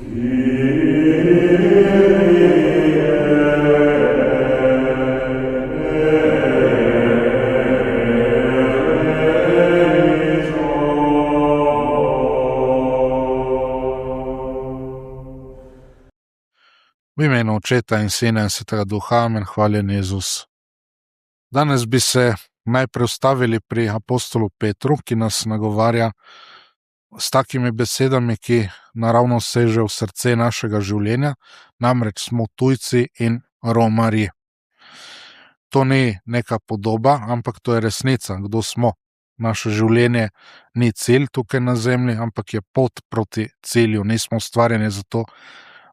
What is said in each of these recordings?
V imenu Očeta in Sina in Svetega Duha, amen, hvaljen Jezus. Danes bi se najprej ustavili pri apostolu Petru, ki nas nagovarja s takimi besedami, ki naravno sežejo v srce našega življenja, namreč smo tujci in romarji. To ni neka podoba, ampak to je resnica, kdo smo. Naše življenje ni cilj tukaj na zemlji, ampak je pot proti cilju. Nismo ustvarjeni za to,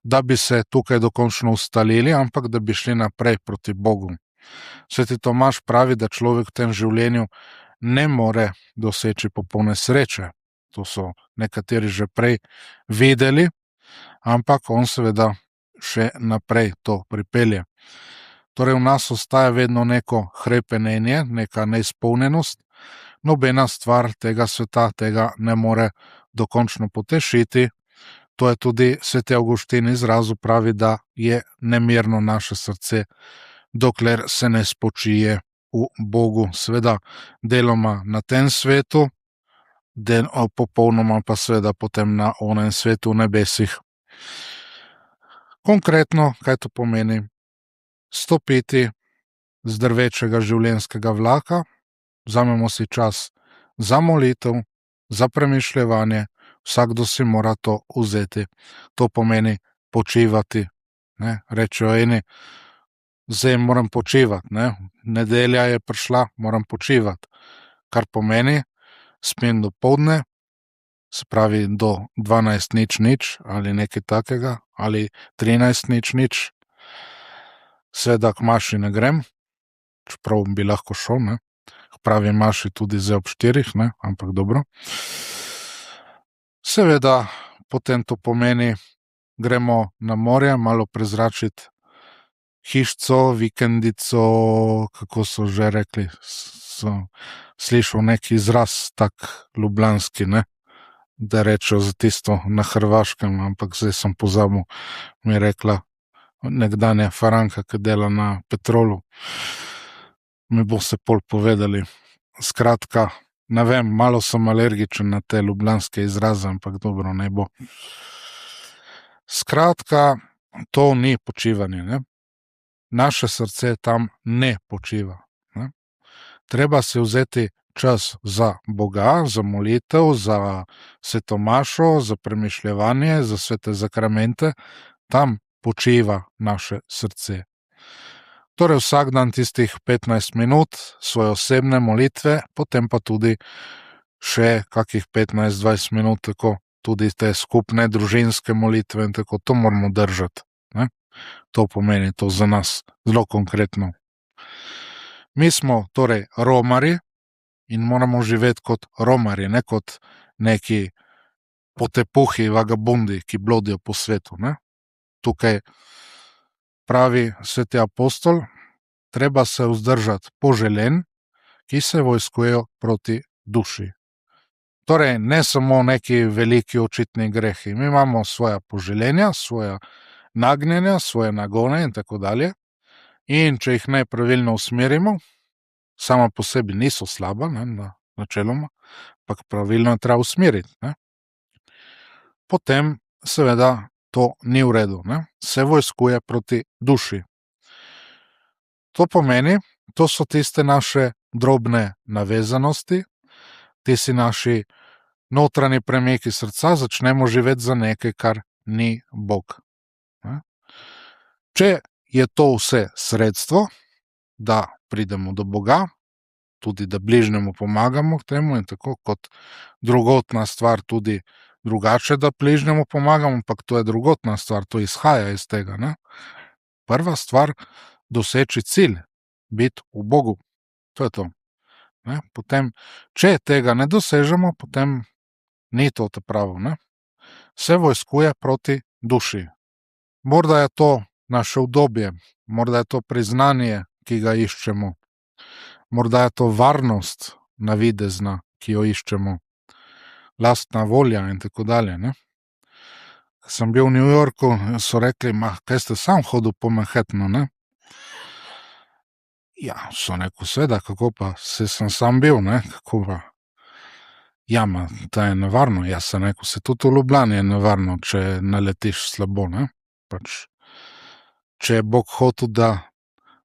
da bi se tukaj dokončno ustalili, ampak da bi šli naprej proti Bogu. Sveti Tomaž pravi, da človek v tem življenju ne more doseči popolne sreče. To so nekateri že prej videli, ampak on seveda še naprej to pripelje. Torej v nas ostaja vedno neko hrepenenje, neka neizpolnjenost. Nobena stvar tega sveta tega ne more dokončno potešiti. To je tudi sveti Avguštin izrazil, pravi, da je nemirno naše srce, dokler se ne spočije v Bogu. Seveda deloma na tem svetu, popolnoma pa seveda potem na onem svetu v nebesih. Konkretno, kaj to pomeni? Stopiti z drvečega življenjskega vlaka, vzamemo si čas za molitev, za premišljevanje, vsakdo si mora to vzeti. To pomeni počivati. Rečejo eni, zdaj moram počivati, nedelja je prišla, moram počivati. Kar pomeni, spim dopoldne, se pravi do 12:00 ali nekaj takega, ali 13:00. Seveda k maši ne grem, čeprav bi lahko šel, k pravi maši tudi zdaj ob 4:00, ampak dobro. Seveda potem to pomeni, gremo na morje, malo prezračiti hišico, vikendico, kako so že rekli, so slišal neki izraz tak ljubljanski, da rečejo za tisto na Hrvaškem, ampak zdaj sem pozabil, mi je rekla nekdanja Faranka, ki dela na Petrolu. Mi boste pol povedali. Skratka, ne vem, malo sem alergičen na te ljubljanske izraze, ampak dobro, ne bo. Skratka, to ni počivanje, Naše srce tam ne počiva. Treba si vzeti čas za Boga, za molitev, za sveto mašo, za premišljevanje, za svete zakramente. Tam počiva naše srce. Torej vsak dan tistih 15 minut svoje osebne molitve, potem pa tudi še kakih 15-20 minut, tako tudi te skupne družinske molitve in tako, to moramo držati. To pomeni to za nas zelo konkretno. Mi smo torej romarji in moramo živeti kot romarji, ne kot neki potepuhi, vagabundi, ki blodijo po svetu. Tukaj pravi sveti apostol, treba se vzdržati poželjen, ki se vojskujejo proti duši. Torej, ne samo neki veliki očitni grehi. Mi imamo svoja poželjenja, svoja nagnjenja, svoje nagone in tako dalje. In če jih nepravilno usmerimo, sama po sebi niso slaba, načeloma, ampak pravilno je treba usmeriti. Potem seveda to ni v redu, se vojskuje proti duši. To pomeni, to so tiste naše drobne navezanosti, tisti naši notranji premiki srca, začnemo živeti za nekaj, kar ni Bog. Če je to vse sredstvo, da pridemo do Boga, tudi da bližnjemu pomagamo k temu in tako kot drugotna stvar tudi drugače, da bližnjemu pomagamo, ampak to je drugotna stvar, to izhaja iz tega. Prva stvar, doseči cilj, biti v Bogu. To je to. Potem, če tega ne dosežemo, potem ni to pravo. Se vojskuje proti duši. Morda je to naše udobje, morda je to priznanje, ki ga iščemo, morda je to varnost navidezna, ki jo iščemo, lastna volja in tako dalje. sem bil v New Yorku, so rekli, kaj ste sam hodil po Manhattnu, ne? Ja, so rekel, seveda, kako pa, sem sam bil, ne, kako pa. Ja, to je nevarno, jaz sem rekel, se tudi v Ljubljani je nevarno, če naletiš slabo, ne, pač. Če je Bog hotel,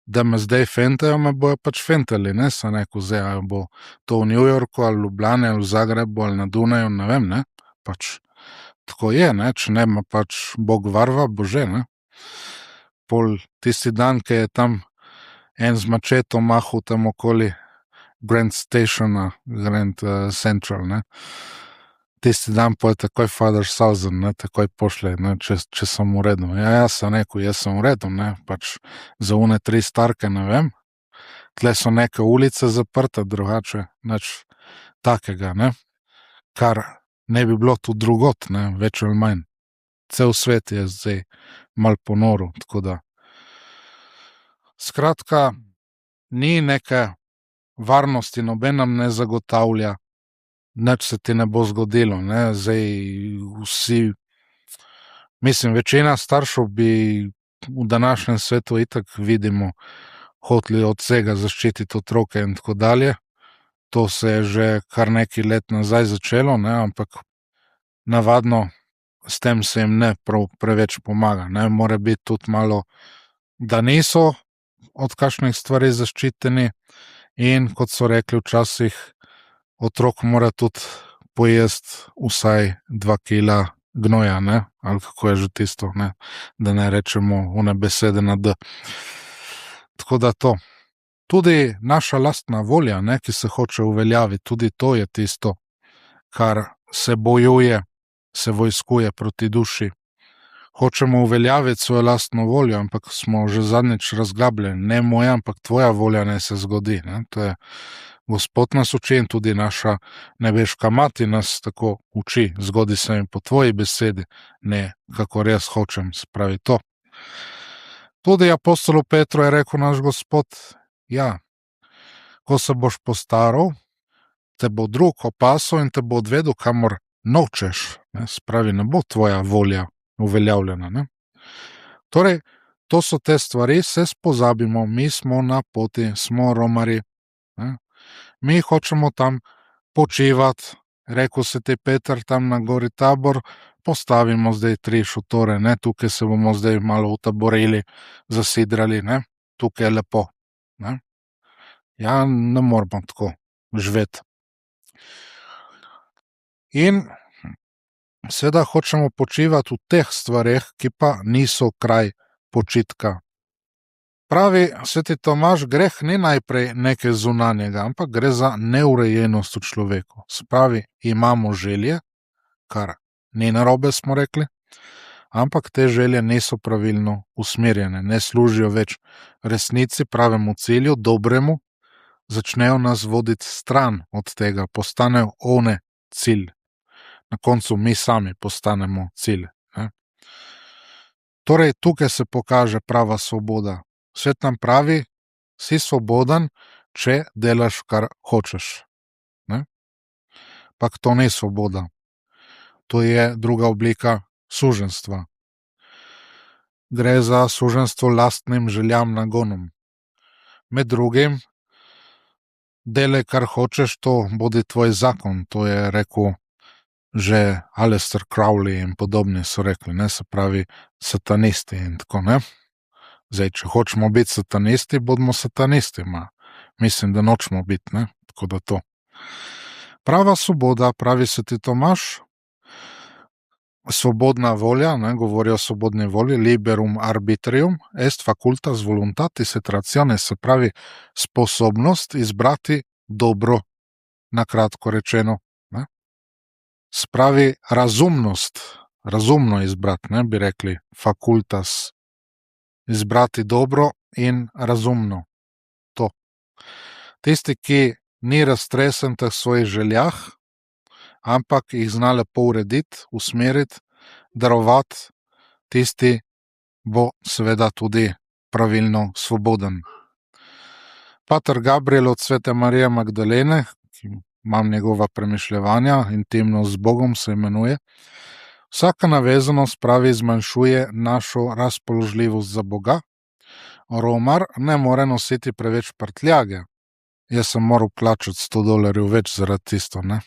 da me zdaj fentajo, me bojo pač fentali, ne, sem rekel, zdaj, ali bo to v New Yorku, ali v Ljubljani, ali v Zagrebu, ali na Dunaju, ne vem, ne, pač. Tako je, ne, če ne ima pač Bog varva, bo že, ne. Pol tisti dan, ki je tam en z mačetom mahal tam okoli Grand Stationa, Grand Central, ne. Tisti dan pa je takoj Father Southern, ne, takoj pošle, ne, če sem v redu. Ja, jaz sem rekel, jaz sem v redu, ne, pač za one 3 starke ne vem. Tle so neke ulice zaprte, drugače, nič takega, ne. Kar ne bi bilo tu drugot, ne, več ali manj. Cel svet je zdaj malo ponoril, tako da. Skratka, ni neke varnosti, noben nam ne zagotavlja, nič se ti ne bo zgodilo, ne, zdaj vsi, mislim, večina staršev bi v današnjem svetu itak vidimo, hoteli od vsega zaščititi otroke in tako dalje. To se je že kar nekaj let nazaj začelo, ne, ampak navadno s tem se jim ne prav preveč pomaga, ne, mora biti tudi malo, da niso od kakšnih stvari zaščiteni in, kot so rekli včasih, otrok mora tudi pojesti vsaj 2 kila gnoja, ne, ali kako je že tisto, ne, da ne rečemo one besede na D. Tako da to. Tudi naša lastna volja, ne, ki se hoče uveljaviti, tudi to je tisto, kar se bojuje, se vojskuje proti duši. Hočemo uveljaviti svojo lastno voljo, ampak smo že zadnjič razglabljali, ne moja, ampak tvoja volja naj se zgodi, ne, to je Gospod nas uči in tudi naša nebeška mati nas tako uči, zgodi se mi po tvoji besedi, ne kako res hočem, spravi to. Tudi apostolu Petru je rekel naš Gospod, ja, ko se boš postaral, te bo drug opasal in te bo odvedel, kamor nočeš, ne, spravi, ne bo tvoja volja uveljavljena, ne. Torej, to so te stvari, se spozabimo, mi smo na poti, smo romari, ne. Mi hočemo tam počivati, rekel se ti Peter tam na gori Tabor, postavimo zdaj 3 šotore, ne, tukaj se bomo zdaj malo utaborili, zasidrali, ne, tukaj je lepo, ne. Ja, ne moramo tako živeti. In seveda hočemo počivati v teh stvareh, ki pa niso kraj počitka. Pravi sveti Tomaž, greh ni najprej nekaj zunanjega, ampak gre za neurejenost v človeku. Se pravi, imamo želje, kar ni narobe, smo rekli, ampak te želje niso pravilno usmerjene, ne služijo več resnici, pravemu cilju, dobremu, začnejo nas voditi stran od tega, postanejo one cilj. Na koncu mi sami postanemo cilj, ne. Torej, tukaj se pokaže prava svoboda. Svet nam pravi, si svoboden, če delaš, kar hočeš, ne. Pak to ni svoboda. To je druga oblika suženjstva. Gre za suženjstvo lastnim željam, nagonom. Med drugim, delaj, kar hočeš, to bodi tvoj zakon, to je rekel že Aleister Crowley in podobni so rekli, ne, se pravi satanisti in tako, ne. Zdaj, če hočemo biti satanisti, bodimo satanisti, mislim, da nočemo biti, ne, tako da to. Prava svoboda, pravi sveti Tomaž, svobodna volja, ne, govori o svobodni volji, liberum arbitrium est facultas voluntatis et rationis, se pravi sposobnost izbrati dobro, na kratko rečeno, ne. Spravi razumnost, razumno izbrati, ne, bi rekli, facultas, izbrati dobro in razumno, to. Tisti, ki ni raztresen teh svojih željah, ampak jih zna lepo urediti, usmeriti, darovati, tisti bo seveda tudi pravilno svoboden. Pater Gabriel od svete Marije Magdalene, ki imam njegova premišljevanja, intimno z Bogom se imenuje, Vsaka navezanost, pravi, zmanjšuje našo razpoložljivost za Boga. Romar ne more nositi preveč prtljage. Jaz sem moral plačati $100 več zaradi tisto, ne?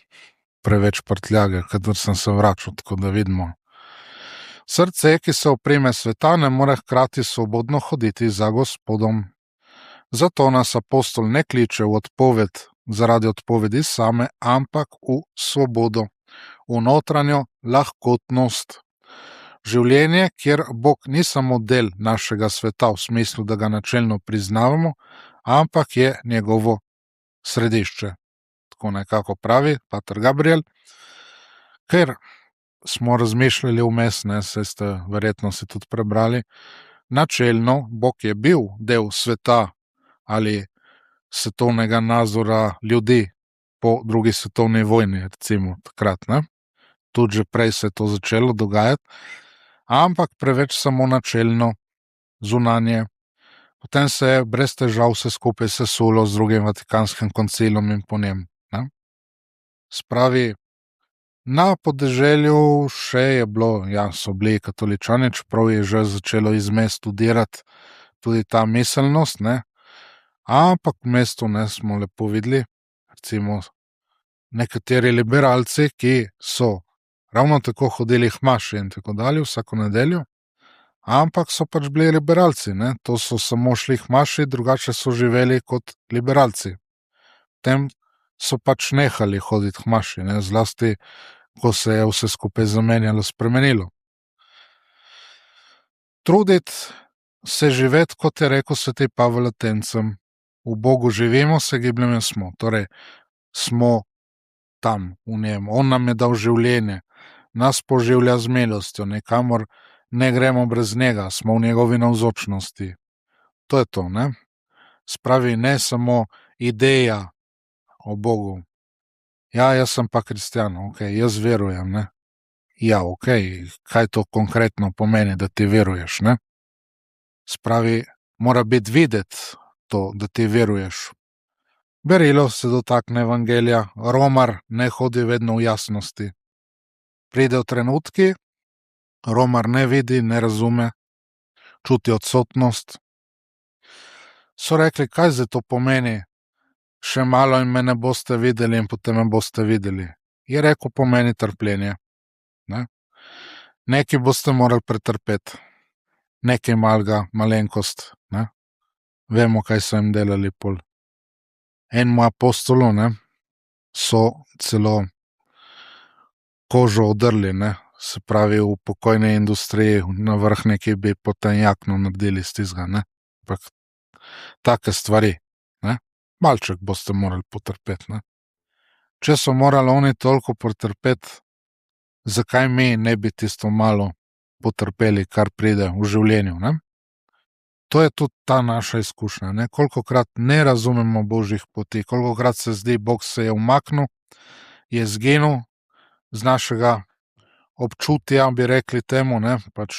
Preveč prtljage, kadar sem se vračal, tako da vidimo. Srce, ki se oprime sveta, ne more hkrati svobodno hoditi za Gospodom. Zato nas apostol ne kliče v odpoved zaradi odpovedi same, ampak v svobodo, v notranjo lahkotnost. Življenje, kjer Bog ni samo del našega sveta v smislu, da ga načelno priznavamo, ampak je njegovo središče. Tako nekako pravi pater Gabriel. Ker smo razmišljali vmes, saj ste verjetno si tudi prebrali, načelno Bog je bil del sveta ali svetovnega nazora ljudi po drugi svetovni vojni, recimo takrat, ne? Tudi že prej se je to začelo dogajati, ampak preveč samo načelno, zunanje. Potem se je brez težav vse skupaj sesulo z drugim Vatikanskim koncilom in po njem, ne? Spravi, na podeželju še je bilo, so bili katoličani, čeprav je že začelo iz mest udirati tudi ta miselnost, ne? Ampak v mestu, smo lepo videli, recimo nekateri liberalci, ki so ravno tako hodili k maši in tako dalje vsako nedeljo, ampak so pač bili liberalci, ne? To so samo šli k maši, drugače so živeli kot liberalci. Potem so pač nehali hoditi k maši, ne? Zlasti, ko se je vse skupaj zamenjalo, spremenilo. Truditi se živeti, kot je rekel sveti Pavel Atencem, v Bogu živimo, se gibljemo smo. Torej, smo tam v njem. On nam je dal življenje, nas poživlja z milostjo, nikamor ne gremo brez njega, smo v njegovi navzočnosti. To je to, ne? Spravi, ne samo ideja o Bogu. Jaz sem pa kristjan, jaz verujem, ne? Kaj to konkretno pomeni, da ti veruješ, ne? Spravi, mora biti videti to, da ti veruješ. Berilo se dotakne evangelija, romar ne hodi vedno v jasnosti. Pridejo trenutki, romar ne vidi, ne razume, čuti odsotnost. So rekli, kaj zdaj to pomeni? Še malo in me ne boste videli in potem me boste videli. Je rekel, pomeni trpljenje. Ne? Nekaj boste morali pretrpeti. Nekaj malega, malenkost. Ne? Vemo, kaj so jim delali pol. Enemu apostolu, so celo kožo odrli, se pravi v pokojni industriji, na vrh nekaj bi potem jakno naredili z tistega, ampak take stvari, malček boste morali potrpeti, Če so morali oni toliko potrpeti, zakaj mi ne bi tisto malo potrpeli, kar pride v življenju, To je tudi ta naša izkušnja, kolikokrat ne razumemo Božjih poti, kolikokrat se zdi, Bog se je umaknil, je zginil z našega občutja, bi rekli temu, pač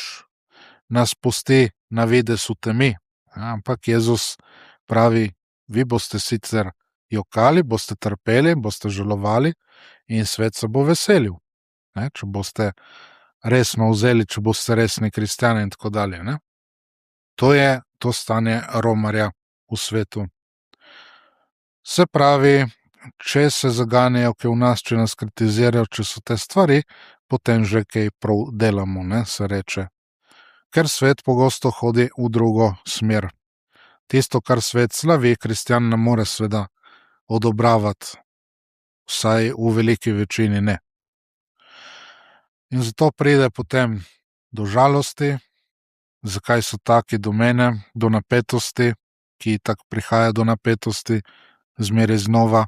nas pusti na videz v temi, ampak Jezus pravi, vi boste sicer jokali, boste trpeli, boste žalovali in svet se bo veselil, če boste resno vzeli, če boste resni kristjani in tako dalje, To je to stanje romarja v svetu. Se pravi, če se zaganjajo kaj v nas, če nas kritizirajo, če so te stvari, potem že kaj prav delamo, se reče. Ker svet pogosto hodi v drugo smer. Tisto, kar svet slavi, kristjan ne more seveda odobravati, vsaj v veliki večini ne. In zato pride potem do žalosti, zakaj so taki do mene, do napetosti, ki tako prihaja do napetosti, zmeraj znova,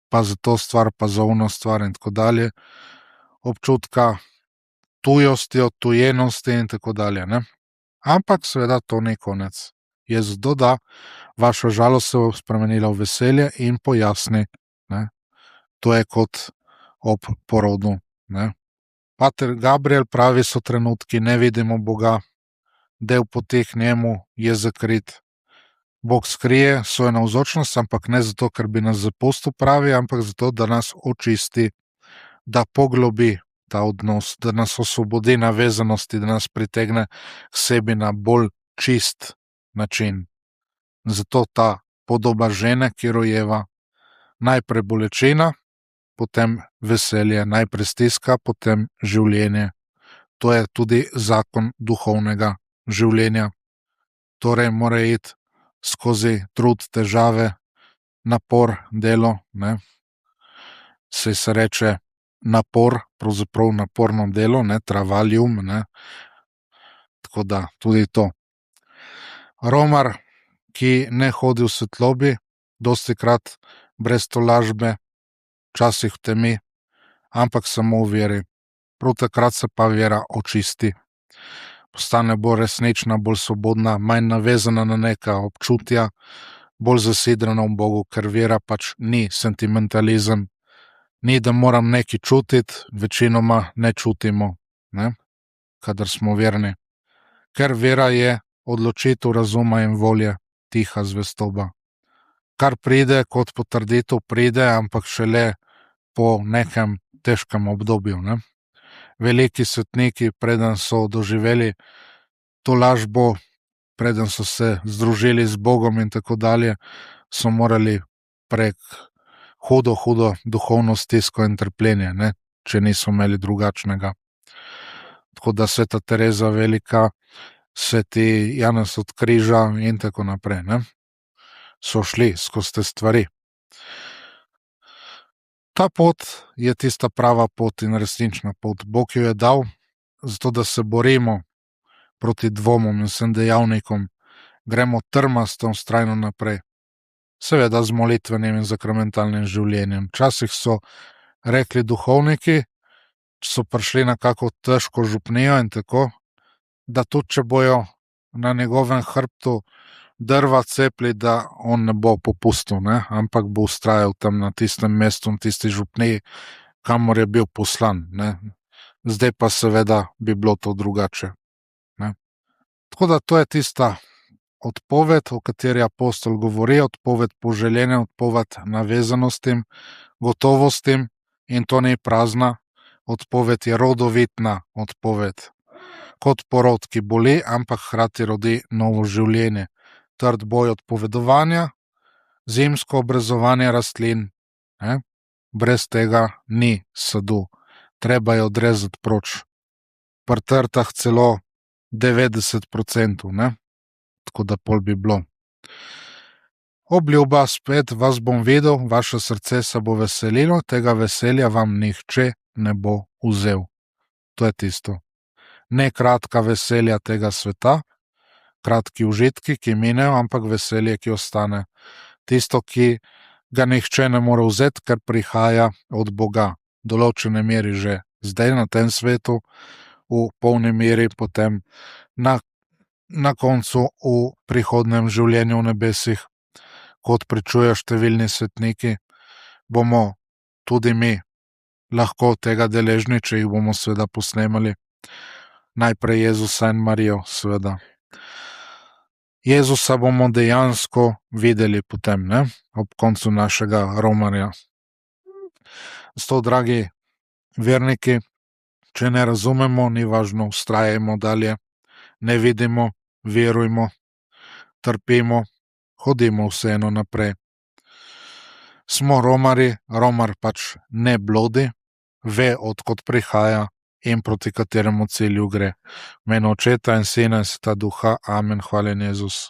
pa za to stvar, pa za ono stvar in tako dalje, občutka tujosti, odtujenosti in tako dalje, Ampak seveda to ni konec. Jezus doda, vaša žalost se bo spremenila v veselje in pojasni, To je kot ob porodu, Pater Gabriel pravi, so trenutki, ne vidimo Boga, del poti k njemu je zakrit. Bog skrije svojo navzočnost, ampak ne zato, ker bi nas zapustil, pravi, ampak zato, da nas očisti, da poglobi ta odnos, da nas osvobodi navezanosti, da nas pritegne k sebi na bolj čist način. Zato ta podoba žene, ki rojeva, najprej bolečina, potem veselje, najprej stiska, potem življenje. To je tudi zakon duhovnega življenja. Torej mora iti skozi trud, težave, napor, delo, ne. Saj se reče napor, pravzaprav naporno delo, ne, travalium, ne. Tako da tudi to. Romar, ki ne hodi v svetlobi, dostikrat brez tolažbe, včasih v temi, ampak samo v veri. Prav takrat se pa vera očisti. Postane bolj resnična, bolj svobodna, manj navezana na neka občutja, bolj zasidrana v Bogu, ker vera pač ni sentimentalizem. Ni, da moram nekaj čutiti, večinoma ne čutimo, ne, kadar smo verni. Ker vera je odločitev razuma in volje, tiha zvestoba. Kar pride kot potrditev, pride, ampak šele po nekem težkem obdobju, ne. Veliki svetniki, preden so doživeli tolažbo, preden so se združili z Bogom in tako dalje, so morali prek hudo duhovno stisko in trpljenje, ne, če niso imeli drugačnega. Tako da sveta Tereza Velika, sveti Janez od Križa in tako naprej, ne, so šli skozi te stvari. Ta pot je tista prava pot in resnična pot. Bog jo je dal, zato da se borimo proti dvomom in vsem dejavnikom, gremo trmasto in vztrajno naprej. Seveda z molitvenim in zakramentalnim življenjem. Včasih so rekli duhovniki, so prišli na kako težko župnijo in tako, da tudi če bojo na njegovem hrbtu drva cepli, da on ne bo popustil, ne, ampak bo vztrajal tam na tistem mestu, na tisti župniji, kamor je bil poslan, ne. Zdaj pa seveda bi bilo to drugače, ne. Tako da to je tista odpoved, o kateri apostol govori, odpoved poželjenja, odpoved navezanostim, gotovostim, in to ni prazna odpoved, je rodovitna odpoved. Kot porod, ki boli, ampak hkrati rodi novo življenje. Trd boj odpovedovanja, zimsko obrezovanje rastlin, ne? Brez tega ni sadu. Treba je odrezati proč. Pri trtah celo 90%, ne? Tako da pol bi bilo. Obljuba, spet vas bom videl, vaše srce se bo veselilo, tega veselja vam nihče ne bo vzel. To je tisto. Ne kratka veselja tega sveta, kratki užitki, ki minejo, ampak veselje, ki ostane. Tisto, ki ga nihče ne more vzeti, ker prihaja od Boga. V določene meri že zdaj na tem svetu, v polni meri potem na koncu v prihodnem življenju v nebesih, kot pričujejo številni svetniki, bomo tudi mi lahko tega deležni, če jih bomo seveda posnemali. Najprej Jezusa in Marijo, seveda. Jezusa bomo dejansko videli potem, ne, ob koncu našega romarja. Zato, dragi verniki, če ne razumemo, ni važno, vztrajajmo dalje, ne vidimo, verujmo, trpimo, hodimo vseeno naprej. Smo romarji, romar pač ne blodi, ve, od kod prihaja in proti kateremu cilju gre. V imenu Očeta in Sina in Svetega Duha. Amen. Hvaljen Jezus.